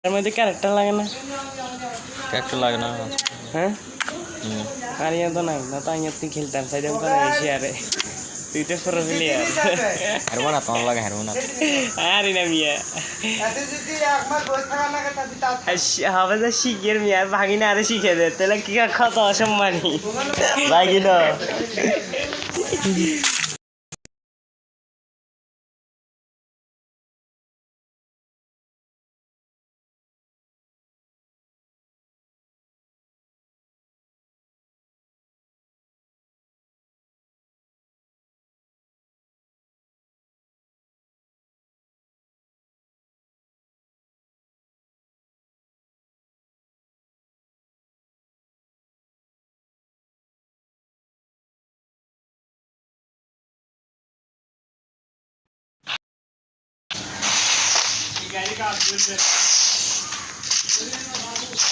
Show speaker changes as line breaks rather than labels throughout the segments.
এর মধ্যে ক্যারেক্টার লাগে না হ্যাঁ আর ইয়া তো নাই না তো আমি তুই খেলতাম সাইডে তো বেশি আরে তুই তো পুরো প্লেয়ার
হারবো না তোমার লাগে হারবো না
আরে না মিয়া হবে যে শিখের মিয়া ভাগিনা আরে শিখে দে তাহলে কি কত অসম্মানী ভাগিনা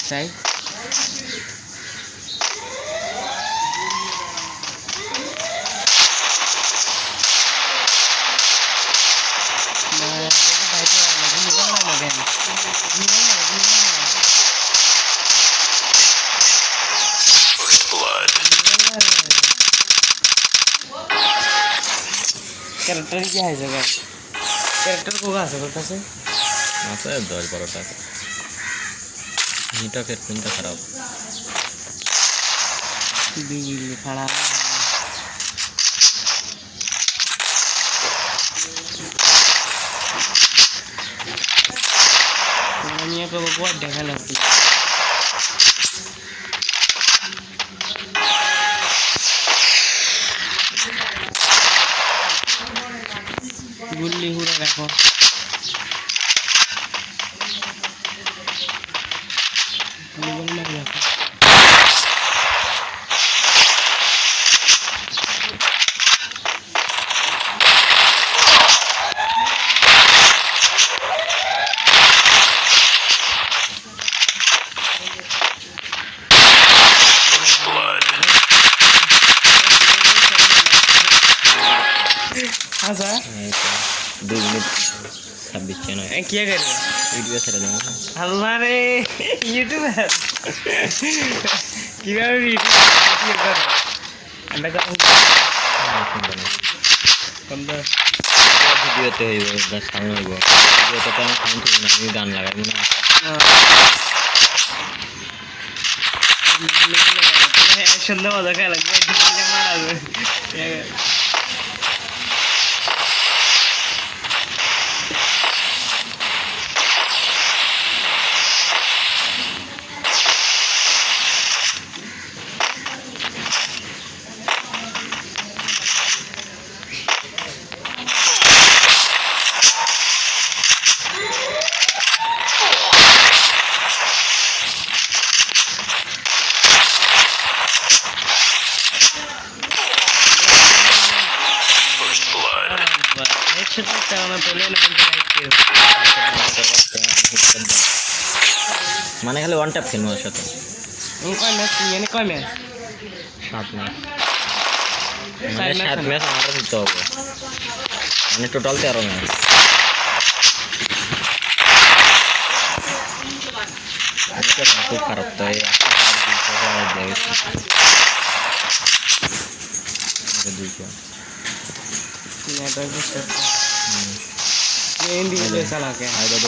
তাই ক্যারেক্টার কি আছে ক্যারেক্টার কোগা আছে তোর কাছে
আছে 10-12টা হিটাকের কোনটা খারাপ
বিজলি খারাপ আমি একে বহুত দেখা লাগছে গুল্লি হুড়ে রাখো আচ্ছা
2 মিনিট 26 কেন
কি করে
ভিডিও ছেড়ে দেবো
আল্লাহ রে ইউটিউবার কিভাবে ভিডিও করে আমরা
ভিডিওতে হইব সাউন্ড হইব ভিডিওতে তো আমি সাউন্ড হইব না আমি গান লাগাইব না
সুন্দর মজা খেয়ে লাগবে
মানে খালি ওয়ান ট্যাপ খেলবো ওর সাথে
কয় ম্যাচ
7 ম্যাচ মানে 7 ম্যাচ আমারও দিতে হবে মানে টোটাল 13 ম্যাচ খুব খারাপ তো এই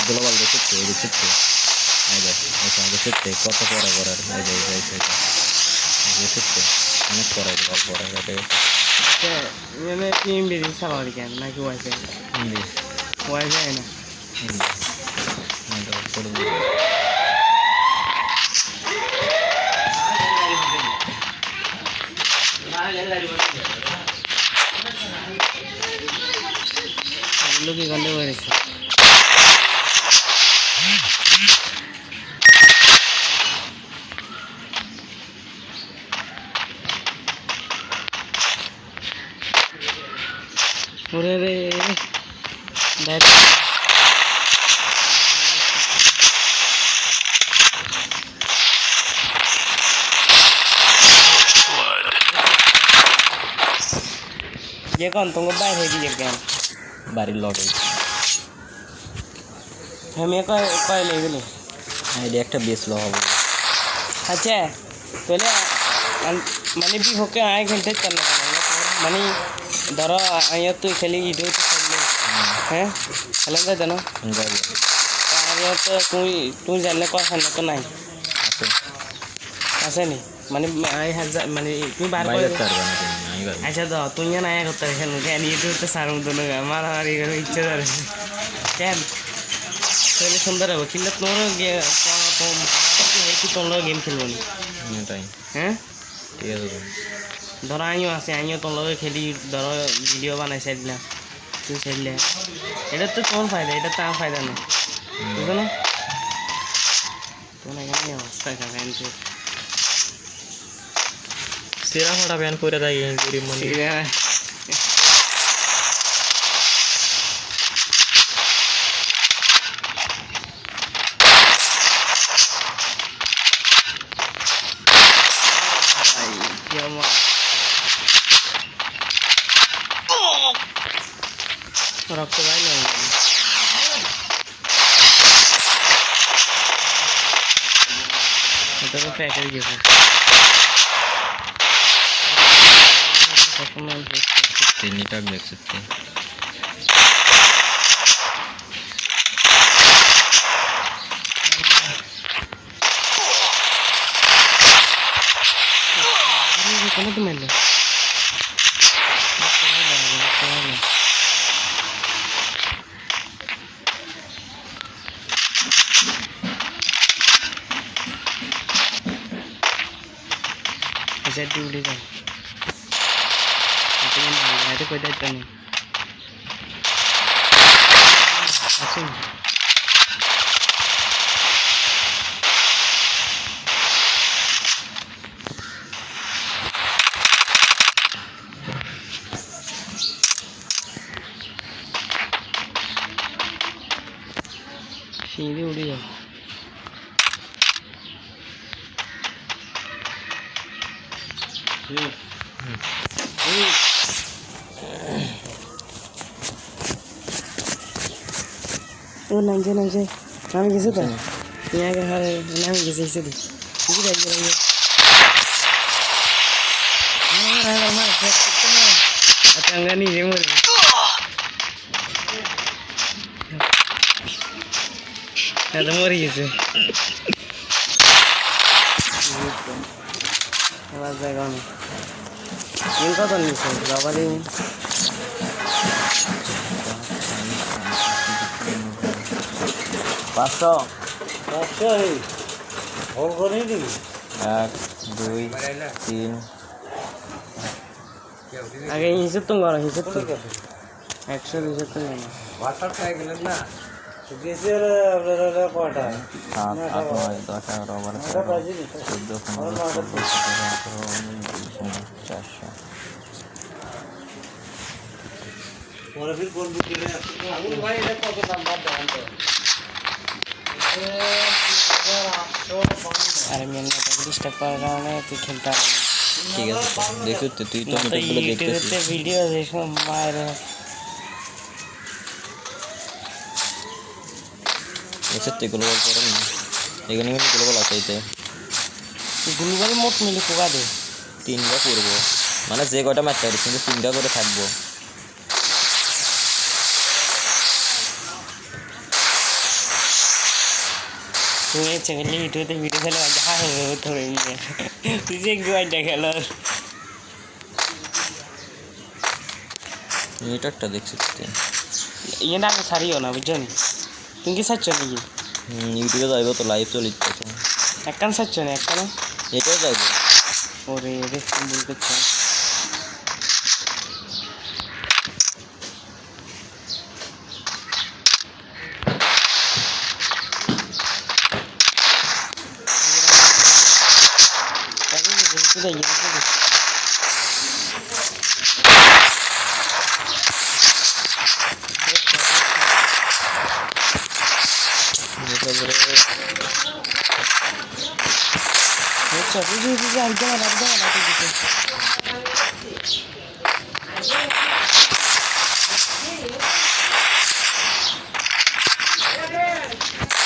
গ্লোবাল দেখতে কত পরে করার অনেক পরে
মানে টিম বেশি চালাওয়ার কেন নাকি ওয়াইফাই ওয়াইফাই না লোকে গন্ডে হয়েছে ওরে রে ये कौन तुमको बाहर है कि ये क्या
बारी लौट
हमें कोई ले गए
এটা একটা বেসলো হবে
আচ্ছা তাহলে মানে বিপক্ষে আয় ঘন্টায় চাল না মানে ধরো আইয়া তুই খেলি ইডিও তো খেললে হ্যাঁ খেলা যায় জানো
যাবে
আইয়া তো তুই জানলে কথা না তো নাই
আছে
আছে নি মানে আই হাজার মানে তুমি বার করে
বাইরে পারবে না তুমি আমি পারবো
আচ্ছা দাও তুই না আয়া করতে খেলো কেন ইডিও তো সার মতো না মারামারি করে ইচ্ছে ধরে কেন তাহলে সুন্দর হবে কিন্তু তোমার তোমার গেম খেলবো নি
তাই
হ্যাঁ
ঠিক আছে
ধরো আমিও আছে আমিও তোর লগে খেলি ধরো ভিডিও বানাই চাইলাম তুই চাইলে এটা তো তোমার ফায়দা এটা তো আমার ফায়দা না বুঝো না তোমার এখানে অবস্থা খাবেন
সিরা ফাটা প্যান করে দেয় গরিব মানুষ
রক্ত ভাই না এটা তো প্যাক হয়ে গেছে
তিনটা দেখ सकते
¿cómo te mandas? Esa es tu liga. No tengo nada, no te puedes dar tanto. Así. सीधी उड़ी जाओ ओ नंगे नंगे नाम किसे था यहाँ के हर नाम किसे से थी किसी का ये हमारा अतंगा नहीं है मोरे ada mori gitu alas jaga nih ini kau tuh nih berapa ini pasco hei hol koni nih 1 2 3 আগে হিসাব তো করো হিসাব তো 100 হিসাব তো জানো ওয়াটার খাই গেলেন না দেশের আপনারা কয়টা 7 8 9 10 11 12 13 14 15 400 পরে ফির কোন বুকিলে আগুন ভাই এটা কত নাম্বার দেন তো আরে মেন না ডিস্টার্ব করার কারণে তুই খেলতে পারবি
ঠিক আছে দেখো তো তুই তো মিটগুলো দেখতেছিস
ভিডিও দেখো মায়ের
এসে গ্লোবাল করে না এখানে কিন্তু গ্লোবাল আছে এতে
গ্লোবাল মোট মিলে কোয়া দে
3টা করব মানে যে কয়টা ম্যাচ আছে কিন্তু 3টা করে থাকবো
তুমি চ্যানেলে ইউটিউবে ভিডিও খেলে যা হবে ধরে নিয়ে তুই যে গোয়াটা খেলো
মিটারটা দেখছিস
ইয়ে না সারিও না বুঝছো নি তুমি কি সাচ্ছ নাকি
ইউটিউবে যাইব তো লাইভ চলিচ্ছে
একখান সাচ্ছ না একখানে
এটাও যাইব
ওরে রে তুমি বলতে চাও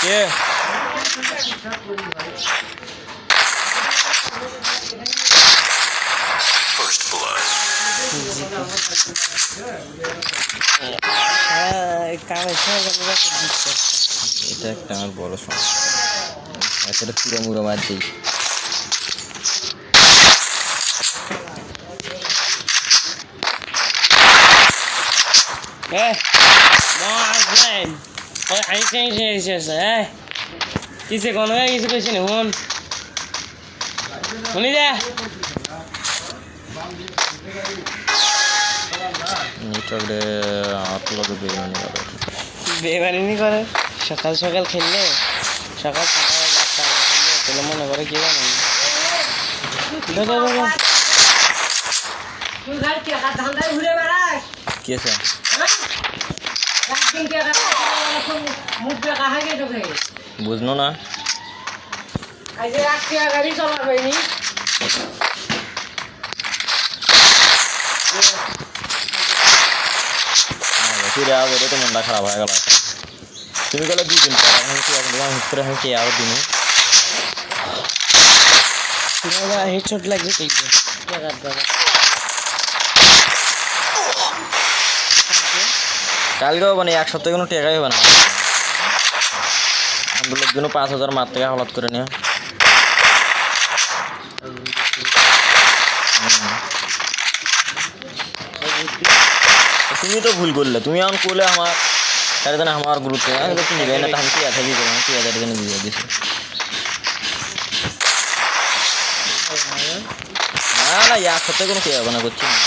Yeah. এটা একটা আমার বড় সমস্যা একটা পুরো মুড়ো মার দিই
কিসে কোন কিছু কইছি না হুন শুনি যা
নেটওয়ার্কে আপলোড
বেমানি করে সকাল সকাল খেললে সকাল সকাল খেললে মনে করে কি জানেন
কি আছে বুঝলো না ফিরে আসবে এটা তো মনটা খারাপ হয়ে গেল তুমি গেলে 2 দিন পর আমি কি এখন করে আমি কি আরো দিন
হেডশট লাগছে ঠিক
কালকেও মানে এক সপ্তাহে কোনো টাকাই হবে না আমগুলোর জন্য 5,000 মার থেকে হলাত করে নিয়ে তুমি তো ভুল করলে তুমি এখন করলে আমার তার জন্য আমার গুরুত্ব আমি তো নিবে না আমি কি আছে কি করবো 2,000 জন্য দিয়ে দিছি না না এক সপ্তাহে কোনো কে হবে না করছি না